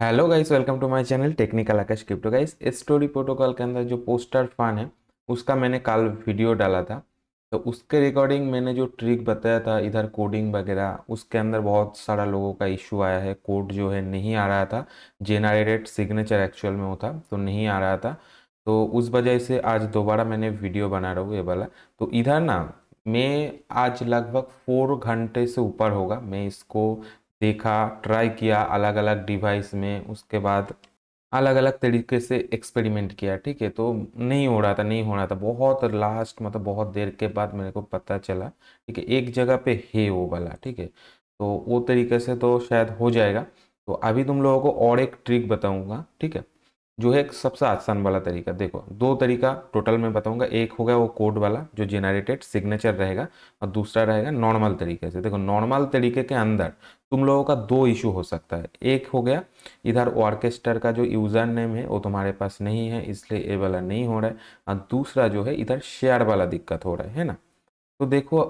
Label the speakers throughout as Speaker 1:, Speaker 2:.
Speaker 1: Hello guys, welcome to my channel technical Akash crypto. Guys, story protocol के अंदर जो poster fun है उसका मैंने कल वीडियो डाला था। तो उसके रिकॉर्डिंग मैंने जो ट्रिक बताया था इधर कोडिंग वगैरह, उसके अंदर बहुत सारा लोगों का इशू आया है। कोड जो है नहीं आ रहा था, जेनरेटेड सिग्नेचर एक्चुअल में होता तो नहीं आ रहा था। तो उस वजह से आज दोबारा मैंने वीडियो बना रहा हूँ ये वाला। तो इधर ना, मैं आज लगभग 4 घंटे से ऊपर होगा मैं इसको देखा, ट्राई किया अलग अलग डिवाइस में। उसके बाद अलग अलग तरीके से एक्सपेरिमेंट किया, ठीक है। तो नहीं हो रहा था, नहीं हो रहा था। बहुत लास्ट मतलब बहुत देर के बाद मेरे को पता चला, ठीक है, एक जगह पे है वो वाला, ठीक है। तो वो तरीके से तो शायद हो जाएगा। तो अभी तुम लोगों को और एक ट्रिक बताऊंगा, ठीक है, जो है एक सबसे आसान वाला तरीका। देखो, दो तरीका टोटल मैं बताऊंगा। एक होगा वो कोड वाला जो जेनरेटेड सिग्नेचर रहेगा, और दूसरा रहेगा नॉर्मल तरीके से। देखो, नॉर्मल तरीके के अंदर तुम लोगों का दो इशू हो सकता है। एक हो गया इधर ऑर्केस्ट्रा का जो यूज़र नेम है वो तुम्हारे पास नहीं है, इसलिए ये वाला नहीं हो रहा है। और दूसरा जो है इधर शेयर वाला दिक्कत हो रहा है ना। तो देखो,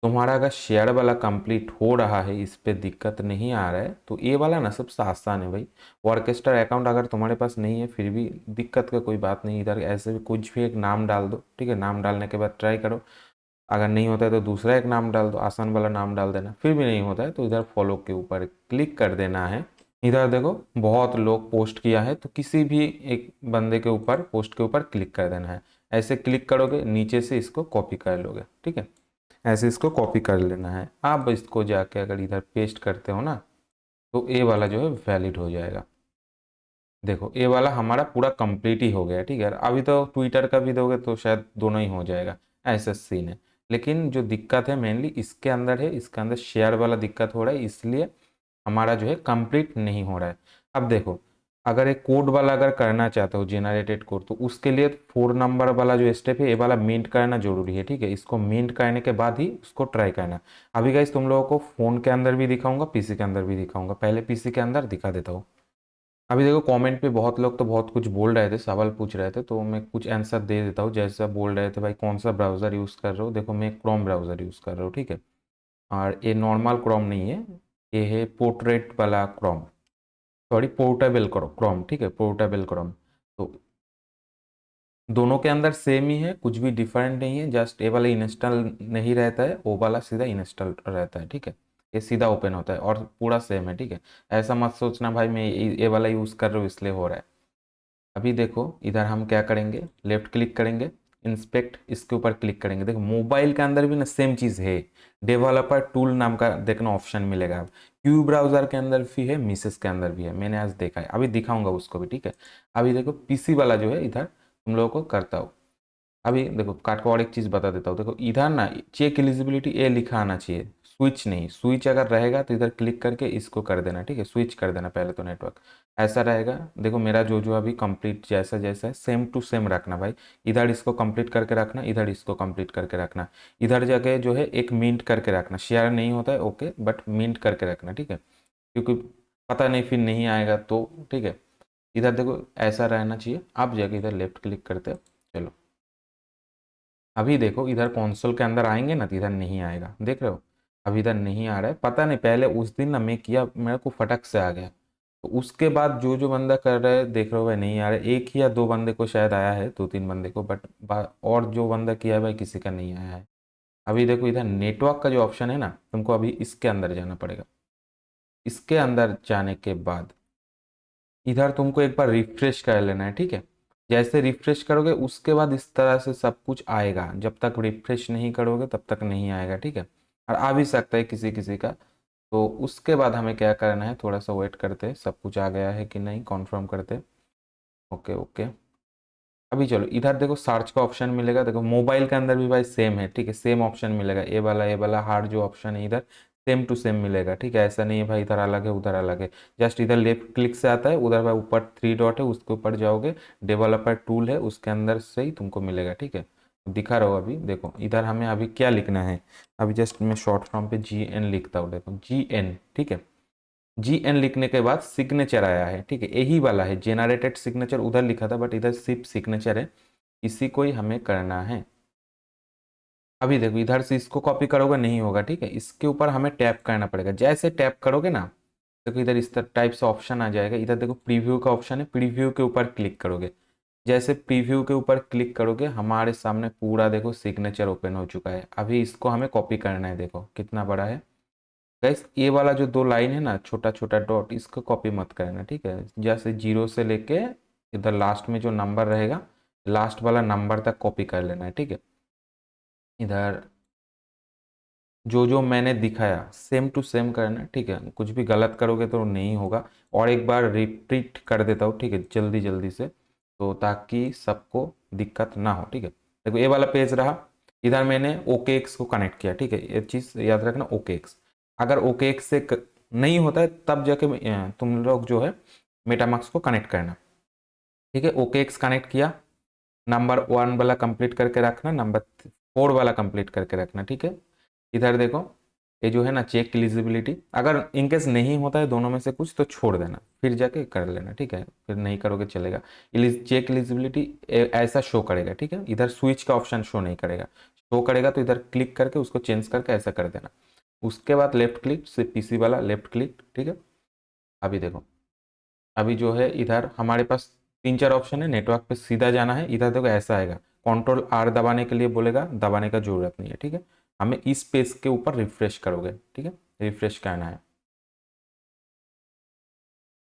Speaker 1: तुम्हारा अगर शेयर वाला कंप्लीट हो रहा है, इस पे दिक्कत नहीं आ रहा है, तो ये वाला ना सबसे आसान है भाई। ऑर्केस्ट्रा अकाउंट अगर तुम्हारे पास नहीं है फिर भी दिक्कत का कोई बात नहीं। इधर ऐसे भी कुछ भी एक नाम डाल दो, ठीक है। नाम डालने के बाद ट्राई करो। अगर नहीं होता है तो दूसरा एक नाम डाल दो, आसान वाला नाम डाल देना। फिर भी नहीं होता है तो इधर फॉलो के ऊपर क्लिक कर देना है। इधर देखो, बहुत लोग पोस्ट किया है, तो किसी भी एक बंदे के ऊपर पोस्ट के ऊपर क्लिक कर देना है। ऐसे क्लिक करोगे, नीचे से इसको कॉपी कर लोगे, ठीक है। ऐसे इसको कॉपी कर लेना है। आप इसको जाके अगर इधर पेस्ट करते हो ना, तो ए वाला जो है वैलिड हो जाएगा। देखो, ए वाला हमारा पूरा कंप्लीट ही हो गया, ठीक है। अभी तो ट्विटर का भी दोगे तो शायद दोनों ही हो जाएगा, ऐसा सीन है। लेकिन जो दिक्कत है मेनली इसके अंदर है, इसके अंदर शेयर वाला दिक्कत हो रहा है, इसलिए हमारा जो है कंप्लीट नहीं हो रहा है। अब देखो, अगर एक कोड वाला अगर करना चाहते हो जेनरेटेड कोड, तो उसके लिए 4 नंबर वाला जो स्टेप है ये वाला मिंट करना जरूरी है, ठीक है। इसको मिंट करने के बाद ही उसको ट्राई करना। अभी गाइस तुम लोगों को फोन के अंदर भी दिखाऊंगा, पीसी के अंदर भी दिखाऊंगा। पहले पीसी के अंदर दिखा देता हूँ। अभी देखो, कमेंट पे बहुत लोग तो बहुत कुछ बोल रहे थे, सवाल पूछ रहे थे, तो मैं कुछ आंसर दे देता हूँ। जैसा बोल रहे थे, भाई कौन सा ब्राउज़र यूज़ कर रहे हो। देखो, मैं क्रोम ब्राउज़र यूज़ कर रहा हूँ, ठीक है। और ये नॉर्मल क्रोम नहीं है, ये है पोर्ट्रेट वाला क्रोम। सॉरी, पोर्टेबल क्रोम, ठीक है, पोर्टेबल क्रोम। तो दोनों के अंदर सेम ही है, कुछ भी डिफरेंट नहीं है। जस्ट ये वाला इंस्टॉल नहीं रहता है, वो वाला सीधा इंस्टॉल रहता है, ठीक है। ये सीधा ओपन होता है और पूरा सेम है, ठीक है। ऐसा मत सोचना भाई मैं ये वाला यूज़ कर रहा हूँ इसलिए हो रहा है। अभी देखो, इधर हम क्या करेंगे, लेफ्ट क्लिक करेंगे, इंस्पेक्ट, इसके ऊपर क्लिक करेंगे। देखो, मोबाइल के अंदर भी ना सेम चीज़ है। डेवलपर टूल नाम का देखना ऑप्शन मिलेगा। क्यू ब्राउज़र के अंदर भी है, मिसेस के अंदर भी है, मैंने आज देखा है। अभी दिखाऊंगा उसको भी, ठीक है। अभी देखो, पीसी वाला जो है इधर तुम लोगों को करता हूँ। अभी देखो, काट को और एक चीज़ बता देता हूँ। देखो, इधर ना चेक एलिजिबिलिटी ये लिखा आना चाहिए, स्विच नहीं। स्विच अगर रहेगा तो इधर क्लिक करके इसको कर देना, ठीक है। स्विच कर देना पहले तो नेटवर्क, ऐसा रहेगा। देखो, मेरा जो जो अभी कंप्लीट जैसा जैसा है सेम टू सेम रखना भाई। इधर इसको कंप्लीट करके रखना, इधर इसको कंप्लीट करके रखना। इधर जगह जो है एक मिंट करके रखना। शेयर नहीं होता है ओके, बट मिंट करके रखना, ठीक है। क्योंकि पता नहीं फिर नहीं आएगा तो, ठीक है। इधर देखो, ऐसा रहना चाहिए। आप जगह इधर लेफ्ट क्लिक करते हो, चलो। अभी देखो, इधर कंसोल के अंदर आएंगे ना तो इधर नहीं आएगा, देख रहे हो। अभी इधर नहीं आ रहा है, पता नहीं। पहले उस दिन ना मैं किया, मेरे को फटक से आ गया। तो उसके बाद जो जो बंदा कर रहा है देख रहे हो भाई, नहीं आ रहा है। एक ही या दो बंदे को शायद आया है, 2-3 बंदे को, बट और जो बंदा किया है भाई किसी का नहीं आया है। अभी देखो, इधर नेटवर्क का जो ऑप्शन है ना, तुमको अभी इसके अंदर जाना पड़ेगा। इसके अंदर जाने के बाद इधर तुमको एक बार रिफ्रेश कर लेना है, ठीक है। जैसे रिफ्रेश करोगे उसके बाद इस तरह से सब कुछ आएगा। जब तक रिफ्रेश नहीं करोगे तब तक नहीं आएगा, ठीक है। और आ भी सकता है किसी किसी का। तो उसके बाद हमें क्या करना है, थोड़ा सा वेट करते, सब कुछ आ गया है कि नहीं कॉन्फर्म करते। Okay okay. अभी चलो, इधर देखो सर्च का ऑप्शन मिलेगा। देखो, मोबाइल के अंदर भी भाई सेम है, ठीक है। सेम ऑप्शन मिलेगा, ए वाला हार्ड जो ऑप्शन है इधर सेम टू सेम मिलेगा, ठीक है। ऐसा नहीं है भाई इधर अलग है उधर अलग है। जस्ट इधर लेफ्ट क्लिक से आता है, उधर भाई ऊपर 3 डॉट है उसके ऊपर जाओगे, डेवलपर टूल है उसके अंदर से ही तुमको मिलेगा, ठीक है। दिखा रहा हो अभी, देखो इधर हमें अभी क्या लिखना है। अभी जस्ट मैं शॉर्ट फॉर्म पे GN लिखता हूँ, देखो GN, ठीक है। GN लिखने के बाद सिग्नेचर आया है, ठीक है। यही वाला है जेनरेटेड सिग्नेचर, उधर लिखा था बट इधर सिर्फ सिग्नेचर है। इसी को ही हमें करना है। अभी देखो, इधर से इसको कॉपी करोगे नहीं होगा, ठीक है। इसके ऊपर हमें टैप करना पड़ेगा। जैसे टैप करोगे ना, देखो इधर इस टाइप से ऑप्शन आ जाएगा। इधर देखो प्रीव्यू का ऑप्शन है, प्रीव्यू के ऊपर क्लिक करोगे। जैसे प्रीव्यू के ऊपर क्लिक करोगे हमारे सामने पूरा देखो सिग्नेचर ओपन हो चुका है। अभी इसको हमें कॉपी करना है, देखो कितना बड़ा है गाइस। ये वाला जो 2 लाइन है ना, छोटा छोटा डॉट, इसको कॉपी मत करना, ठीक है। जैसे 0 से लेके इधर लास्ट में जो नंबर रहेगा, लास्ट वाला नंबर तक कॉपी कर लेना है, ठीक है। इधर जो जो मैंने दिखाया सेम टू सेम करना है, ठीक है। कुछ भी गलत करोगे तो नहीं होगा। और एक बार रिपीट कर देता हूँ, ठीक है, जल्दी जल्दी से, तो ताकि सबको दिक्कत ना हो, ठीक है। देखो ये वाला पेज रहा, इधर मैंने ओके एक्स को कनेक्ट किया, ठीक है। ये चीज़ याद रखना, ओके एक्स। अगर ओके एक्स से नहीं होता है तब जाके तुम लोग जो है मेटामार्क्स को कनेक्ट करना, ठीक है। ओके एक्स कनेक्ट किया, नंबर 1 वाला कंप्लीट करके रखना, नंबर 4 वाला कंप्लीट करके रखना, ठीक है। इधर देखो ये जो है ना चेक एलिजिबिलिटी, अगर इनकेस नहीं होता है दोनों में से कुछ तो छोड़ देना, फिर जाके कर लेना, ठीक है। फिर नहीं करोगे चलेगा। चेक एलिजिबिलिटी ऐसा शो करेगा, ठीक है। इधर स्विच का ऑप्शन शो नहीं करेगा, शो करेगा तो इधर क्लिक करके उसको चेंज करके ऐसा कर देना। उसके बाद लेफ्ट क्लिक से पीसी वाला लेफ्ट क्लिक, ठीक है। अभी देखो, अभी जो है इधर हमारे पास 3 4 ऑप्शन है। नेटवर्क पे सीधा जाना है, इधर देखो ऐसा आएगा, कंट्रोल आर दबाने के लिए बोलेगा, दबाने का जरूरत नहीं है, ठीक है। हमें इस पेज के ऊपर रिफ्रेश करोगे, ठीक है, रिफ्रेश करना है।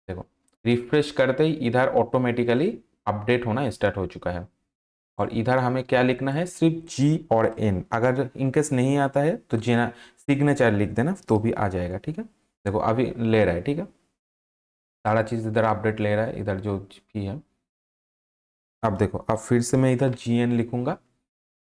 Speaker 1: देखो रिफ्रेश करते ही इधर ऑटोमेटिकली अपडेट होना स्टार्ट हो चुका है। और इधर हमें क्या लिखना है, सिर्फ जी और एन। अगर इनकेस नहीं आता है तो जेना सिग्नेचर लिख देना तो भी आ जाएगा, ठीक है। देखो अभी ले रहा है, ठीक है, सारा चीज़ इधर अपडेट ले रहा है, इधर जो भी है। अब देखो, अब फिर से मैं इधर जी एन लिखूंगा,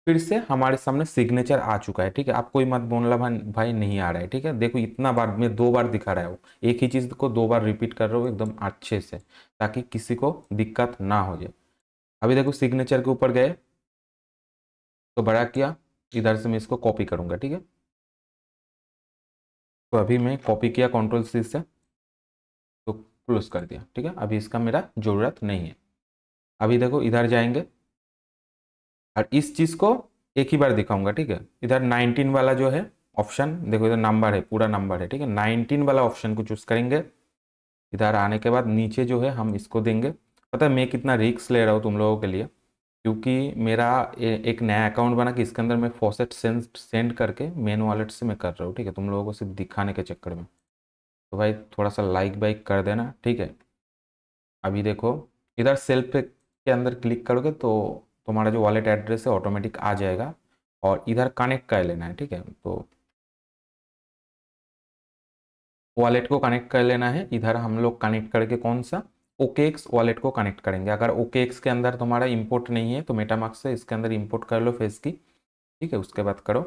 Speaker 1: फिर से हमारे सामने सिग्नेचर आ चुका है, ठीक है। आप कोई मत बोलना भाई भाई नहीं आ रहा है, ठीक है। देखो इतना बार में 2 बार दिखा रहा है वो, एक ही चीज़ को 2 बार रिपीट कर रहे हो एकदम अच्छे से, ताकि किसी को दिक्कत ना हो जाए। अभी देखो सिग्नेचर के ऊपर गए तो बड़ा किया, इधर से मैं इसको कॉपी करूंगा, ठीक है। तो अभी मैं कॉपी किया कंट्रोल सी से, तो क्लोज कर दिया, ठीक है। अभी इसका मेरा जरूरत नहीं है। अभी देखो इधर जाएंगे और इस चीज को एक ही बार दिखाऊंगा, ठीक है। इधर 19 वाला जो है ऑप्शन, देखो इधर नंबर है, पूरा नंबर है, ठीक है। 19 वाला ऑप्शन को चूज करेंगे। इधर आने के बाद नीचे जो है हम इसको देंगे। पता है मैं कितना रिस्क ले रहा हूँ तुम लोगों के लिए, क्योंकि मेरा एक नया अकाउंट बना कि इसके अंदर मैं फॉसेट सेंड करके मेन वॉलेट से मैं कर रहा हूँ, ठीक है, तुम लोगों को सिर्फ दिखाने के चक्कर में। तो भाई थोड़ा सा लाइक बाइक कर देना, ठीक है। अभी देखो इधर सेल्फ के अंदर क्लिक करोगे तो तुम्हारा जो वॉलेट एड्रेस है ऑटोमेटिक आ जाएगा, और इधर कनेक्ट कर लेना है, ठीक है। तो वॉलेट को कनेक्ट कर लेना है। इधर हम लोग कनेक्ट करके कौन सा, ओकेएक्स वॉलेट को कनेक्ट करेंगे। अगर ओकेएक्स के अंदर तुम्हारा इंपोर्ट नहीं है तो मेटामार्क से इसके अंदर इंपोर्ट कर लो फेस की, ठीक है, उसके बाद करो।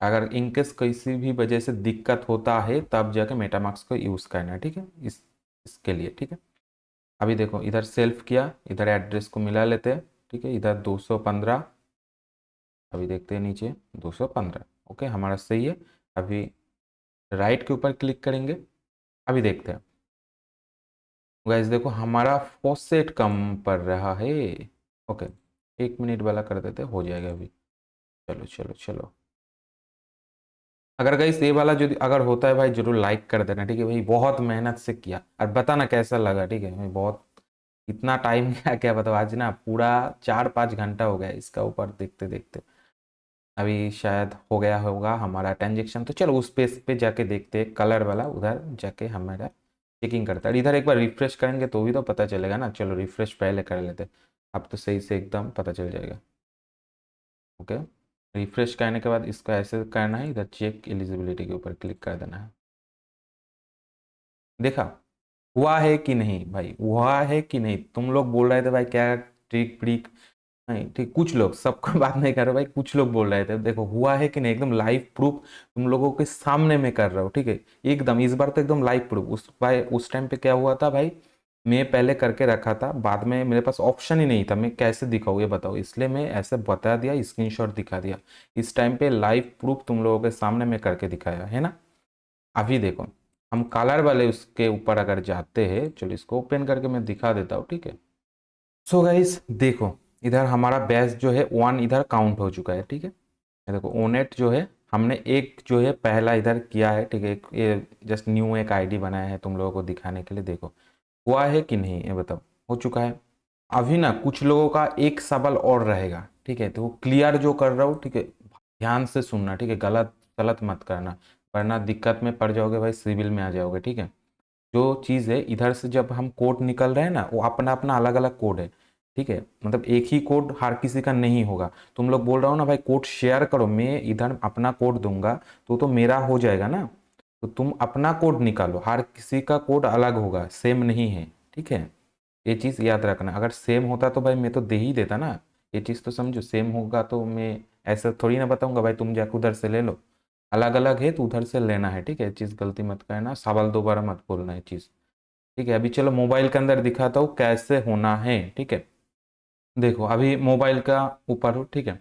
Speaker 1: अगर इनकेस किसी भी वजह से दिक्कत होता है तब जाके मेटामार्क्स को यूज़ करना है, ठीक है, इसके लिए, ठीक है। अभी देखो इधर सेल्फ किया, इधर एड्रेस को मिला लेते हैं, ठीक है। इधर 215, अभी देखते हैं नीचे 215, ओके हमारा सही है। अभी राइट के ऊपर क्लिक करेंगे। अभी देखते हैं गाइस, देखो हमारा फॉसेट कम पड़ रहा है, ओके। 1 मिनट वाला कर देते, हो जाएगा अभी। चलो चलो चलो। अगर गाइस ये वाला जो अगर होता है भाई जरूर लाइक कर देना, ठीक है भाई, बहुत मेहनत से किया, और बताना कैसा लगा, ठीक है। मैं बहुत इतना टाइम क्या क्या बताओ, आज ना पूरा 4 5 घंटा हो गया इसका ऊपर देखते देखते। अभी शायद हो गया होगा हमारा ट्रांजेक्शन, तो चलो उस पेज पे जाके देखते हैं, कलर वाला उधर जाके हमारा चेकिंग करता है। इधर एक बार रिफ्रेश करेंगे तो भी तो पता चलेगा ना। चलो रिफ्रेश पहले कर लेते, अब तो सही से एकदम पता चल जाएगा, ओके। रिफ्रेश करने के बाद इसको ऐसे करना है, इधर चेक एलिजिबिलिटी के ऊपर क्लिक कर देना है। देखा हुआ है कि नहीं भाई, हुआ है कि नहीं। तुम लोग बोल रहे थे भाई क्या ट्रिक प्रिक, नहीं ठीक, कुछ लोग, सबको बात नहीं कर रहे भाई, कुछ लोग बोल रहे थे। देखो हुआ है कि नहीं, एकदम लाइव प्रूफ तुम लोगों के सामने में कर रहा हूँ, ठीक है। एकदम इस बार तो एकदम लाइव प्रूफ। उस भाई उस टाइम पे क्या हुआ था भाई, मैं पहले करके रखा था, बाद में मेरे पास ऑप्शन ही नहीं था, मैं कैसे दिखाऊँ ये बताओ, इसलिए मैं ऐसे बता दिया, स्क्रीनशॉट दिखा दिया। इस टाइम पे लाइव प्रूफ तुम लोगों के सामने में करके दिखाया है ना। अभी देखो हम कलर वाले उसके ऊपर अगर जाते हैं, चलो इसको ओपन करके मैं दिखा देता हूँ, ठीक है। सो गाइस देखो इधर हमारा बैच जो है 1 इधर काउंट हो चुका है, ठीक है। ये देखो ओनेट जो है हमने एक जो है पहला इधर किया है, ठीक है, ये जस्ट न्यू एक आईडी बनाया है तुम लोगों को दिखाने के लिए। देखो हुआ है कि नहीं ये बताओ, हो चुका है। अभी ना कुछ लोगों का एक सवाल और रहेगा, ठीक है, तो क्लियर जो कर रहा हूँ, ठीक है, ध्यान से सुनना, ठीक है, गलत गलत मत करना, वरना दिक्कत में पड़ जाओगे भाई, सिविल में आ जाओगे, ठीक है। जो चीज़ है इधर से जब हम कोड निकल रहे हैं ना, वो अपना अपना अलग अलग कोड है, ठीक है, मतलब एक ही कोड हर किसी का नहीं होगा। तुम लोग बोल रहा हो ना भाई कोड शेयर करो, मैं इधर अपना कोड दूंगा तो मेरा हो जाएगा ना, तो तुम अपना कोड निकालो, हर किसी का कोड अलग होगा, सेम नहीं है, ठीक है। ये चीज़ याद रखना, अगर सेम होता तो भाई मैं तो दे ही देता ना, ये चीज़ तो समझो, सेम होगा तो मैं ऐसा थोड़ी ना बताऊंगा भाई तुम जाके उधर से ले लो, अलग अलग है तो उधर से लेना है, ठीक है, चीज़ गलती मत करना, सवाल दोबारा मत बोलना है चीज़, ठीक है। अभी चलो मोबाइल के अंदर दिखाता हूँ कैसे होना है, ठीक है। देखो अभी मोबाइल का ऊपर हो, ठीक है,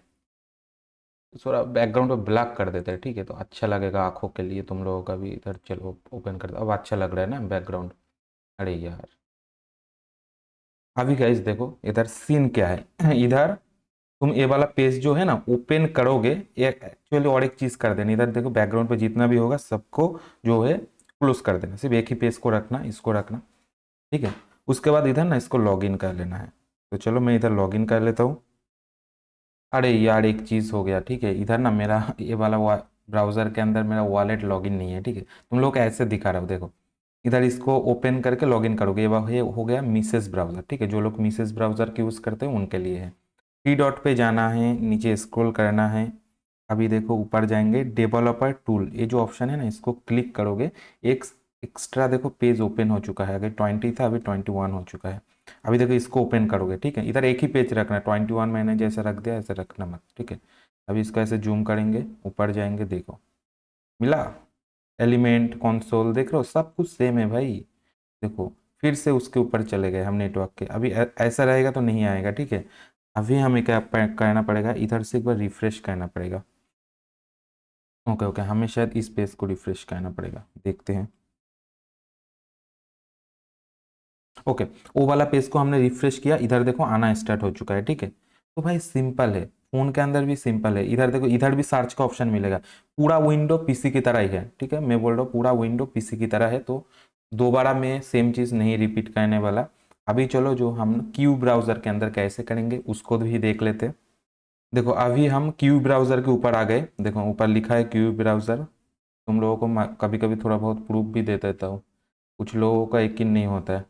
Speaker 1: थोड़ा बैकग्राउंड को ब्लैक कर देते हैं, ठीक है, तो अच्छा लगेगा आंखों के लिए तुम लोगों का भी। इधर चलो ओपन कर दो, अब अच्छा लग रहा है ना बैकग्राउंड। अरे यार, अभी गाइस देखो इधर सीन क्या है इधर तुम ये वाला पेज जो है ना ओपन करोगे, ये एक्चुअली और एक चीज कर देना, इधर देखो बैकग्राउंड पे जितना भी होगा सबको जो है क्लोज कर देना, सिर्फ एक ही पेज को रखना, इसको रखना, ठीक है। उसके बाद इधर ना इसको लॉगिन कर लेना है, तो चलो मैं इधर लॉगिन कर लेता हूँ। अरे यार एक चीज़ हो गया, ठीक है, इधर ना मेरा ये वाला ब्राउज़र के अंदर मेरा वॉलेट लॉगिन नहीं है, ठीक है, तुम लोग ऐसे दिखा रहा हो, देखो इधर इसको ओपन करके लॉगिन करोगे, ये हो गया मिसेस ब्राउज़र, ठीक है, जो लोग मिसेस ब्राउज़र की यूज़ करते हैं उनके लिए है। थ्री डॉट पे जाना है, नीचे स्क्रॉल करना है, अभी देखो ऊपर जाएंगे डेवलपर टूल, ये जो ऑप्शन है ना इसको क्लिक करोगे, एक एक्स्ट्रा देखो पेज ओपन हो चुका है, अगर 20 था अभी 21 हो चुका है। अभी देखो इसको ओपन करोगे, ठीक है, इधर एक ही पेज रखना है, 21 मैंने जैसे रख दिया ऐसे रखना मत, ठीक है। अभी इसको ऐसे जूम करेंगे, ऊपर जाएंगे, देखो मिला, एलिमेंट कंसोल देख रहे हो सब कुछ सेम है भाई। देखो फिर से उसके ऊपर चले गए हम नेटवर्क के, अभी ऐसा रहेगा तो नहीं आएगा, ठीक है। अभी हमें क्या करना पड़ेगा, इधर से एक बार रिफ्रेश करना पड़ेगा, ओके ओके, हमें शायद इस पेज को रिफ्रेश करना पड़ेगा, देखते हैं। ओके, वो वाला पेज को हमने रिफ्रेश किया, इधर देखो आना स्टार्ट हो चुका है, ठीक है। तो भाई सिंपल है, फोन के अंदर भी सिंपल है, इधर देखो इधर भी सर्च का ऑप्शन मिलेगा, पूरा विंडो पीसी की तरह ही है, ठीक है, मैं बोल रहा हूँ पूरा विंडो पीसी की तरह है, तो दोबारा मैं सेम चीज़ नहीं रिपीट करने वाला। अभी चलो जो हम क्यू ब्राउज़र के अंदर कैसे करेंगे उसको भी देख लेते हैं। देखो अभी हम क्यू ब्राउज़र के ऊपर आ गए, देखो ऊपर लिखा है क्यू ब्राउज़र, तुम लोगों को कभी कभी थोड़ा बहुत प्रूफ भी दे देता हूँ, कुछ लोगों का यकीन नहीं होता है।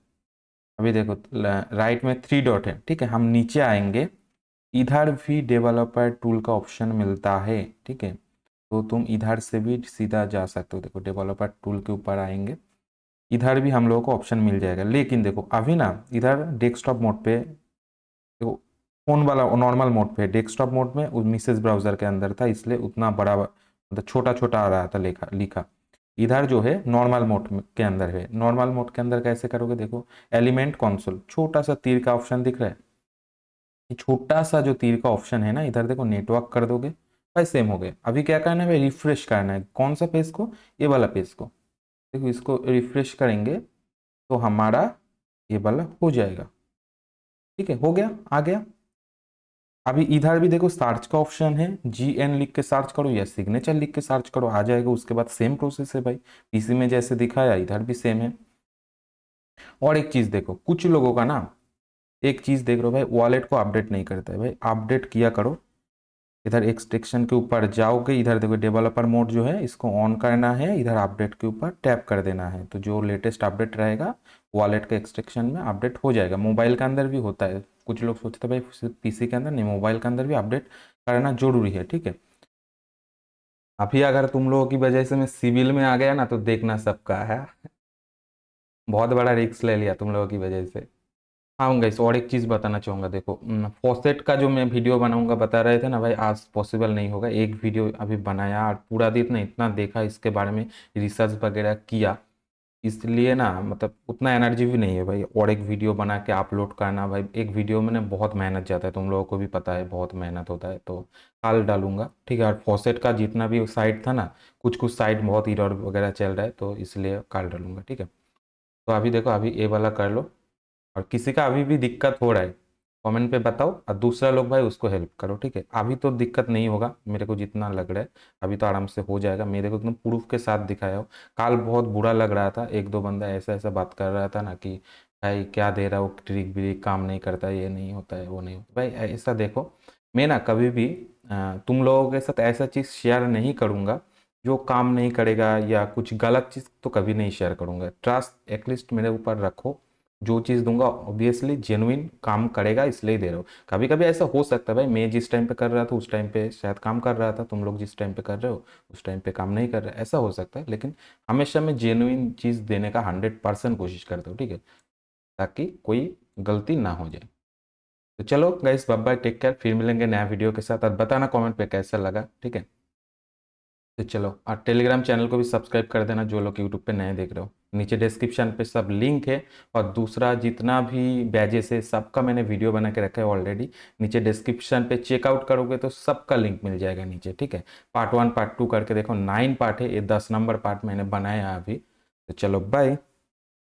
Speaker 1: अभी देखो राइट में थ्री डॉट है, ठीक है, हम नीचे आएंगे, इधर भी डेवलपर टूल का ऑप्शन मिलता है, ठीक है, तो तुम इधर से भी सीधा जा सकते हो, देखो डेवलपर टूल के ऊपर आएंगे, इधर भी हम लोगों को ऑप्शन मिल जाएगा, लेकिन देखो अभी ना इधर डेस्कटॉप मोड पे, देखो फोन वाला नॉर्मल मोड पे, डेस्कटॉप मोड में मिसेस ब्राउजर के अंदर था इसलिए उतना बड़ा मतलब छोटा छोटा आ रहा था लिखा लिखा, इधर जो है नॉर्मल मोड के अंदर है। नॉर्मल मोड के अंदर कैसे करोगे, देखो एलिमेंट कंसोल, छोटा सा तीर का ऑप्शन दिख रहा है, ये छोटा सा जो तीर का ऑप्शन है ना, इधर देखो नेटवर्क कर दोगे भाई, सेम हो गया। अभी क्या करना है भाई, रिफ्रेश करना है, कौन सा पेज को, ये वाला पेज को, देखो इसको रिफ्रेश करेंगे तो हमारा ये वाला हो जाएगा, ठीक है, हो गया, आ गया। अभी इधर भी देखो सर्च का ऑप्शन है, GN लिख के सर्च करो या सिग्नेचर लिख के सर्च करो, आ जाएगा, उसके बाद सेम प्रोसेस है भाई, पीसी में जैसे दिखाया इधर भी सेम है। और एक चीज देखो कुछ लोगों का ना, एक चीज देख रहे हो भाई, वॉलेट को अपडेट नहीं करता है भाई, अपडेट किया करो, इधर एक्सटेंशन के ऊपर जाओगे, इधर देखो डेवलपर मोड जो है इसको ऑन करना है, इधर अपडेट के ऊपर टैप कर देना है, तो जो लेटेस्ट अपडेट रहेगा वॉलेट के एक्सटेंशन में अपडेट हो जाएगा। मोबाइल के अंदर भी होता है, कुछ लोग सोचते हैं भाई सिर्फ पीसी के अंदर नहीं, मोबाइल के अंदर भी अपडेट करना जरूरी है, ठीक है। अभी अगर तुम लोगों की वजह से मैं सिविल में आ गया ना तो देखना सबका है, बहुत बड़ा रिस्क ले लिया तुम लोगों की वजह से। हाँ गाइस, और एक चीज़ बताना चाहूँगा, देखो फॉसेट का जो मैं वीडियो बनाऊंगा बता रहे थे ना भाई, आज पॉसिबल नहीं होगा, एक वीडियो अभी बनाया और पूरा दिन ना इतना देखा इसके बारे में, रिसर्च वगैरह किया, इसलिए ना मतलब उतना एनर्जी भी नहीं है भाई, और एक वीडियो बना के अपलोड करना भाई, एक वीडियो में ना बहुत मेहनत जाता है, तुम लोगों को भी पता है बहुत मेहनत होता है, तो कल डालूंगा, ठीक है। और फॉसेट का जितना भी साइट था ना, कुछ कुछ साइट बहुत एरर वगैरह चल रहा है, तो इसलिए कल डालूंगा, ठीक है। तो अभी देखो अभी ये वाला कर लो, और किसी का अभी भी दिक्कत हो रहा है कमेंट पे बताओ और दूसरा लोग भाई उसको हेल्प करो, ठीक है। अभी तो दिक्कत नहीं होगा मेरे को जितना लग रहा है, अभी तो आराम से हो जाएगा। मेरे को एकदम प्रूफ के साथ दिखाया हो। काल बहुत बुरा लग रहा था, एक दो बंदा ऐसा ऐसा बात कर रहा था ना कि भाई क्या दे रहा हो, ट्रिक व्रिक काम नहीं करता, ये नहीं होता है वो नहीं होता। भाई ऐसा देखो, मैं ना कभी भी तुम लोगों के साथ ऐसा चीज़ शेयर नहीं करूँगा जो काम नहीं करेगा, या कुछ गलत चीज़ तो कभी नहीं शेयर करूँगा। ट्रस्ट एटलीस्ट मेरे ऊपर रखो। जो चीज़ दूंगा ऑब्वियसली जेन्युइन काम करेगा, इसलिए दे रहा हूँ। कभी कभी ऐसा हो सकता है भाई, मैं जिस टाइम पे कर रहा था उस टाइम पे शायद काम कर रहा था, तुम लोग जिस टाइम पे कर रहे हो उस टाइम पे काम नहीं कर रहे, ऐसा हो सकता है। लेकिन हमेशा मैं जेन्युइन चीज़ देने का 100% कोशिश करता हूँ, ठीक है, ताकि कोई गलती ना हो जाए। तो चलो guys, bye bye, take care, फिर मिलेंगे नया वीडियो के साथ। और बताना कमेंट पे कैसा लगा, ठीक है। तो चलो, और टेलीग्राम चैनल को भी सब्सक्राइब कर देना जो लोग यूट्यूब पे नए देख रहे हो। नीचे डिस्क्रिप्शन पे सब लिंक है। और दूसरा जितना भी बैजेस है सबका मैंने वीडियो बना के रखा है ऑलरेडी। नीचे डिस्क्रिप्शन पे चेकआउट करोगे तो सबका लिंक मिल जाएगा नीचे, ठीक है। पार्ट 1 पार्ट 2 करके देखो, 9 पार्ट है, ये 10 नंबर पार्ट मैंने बनाया अभी। तो चलो बाय।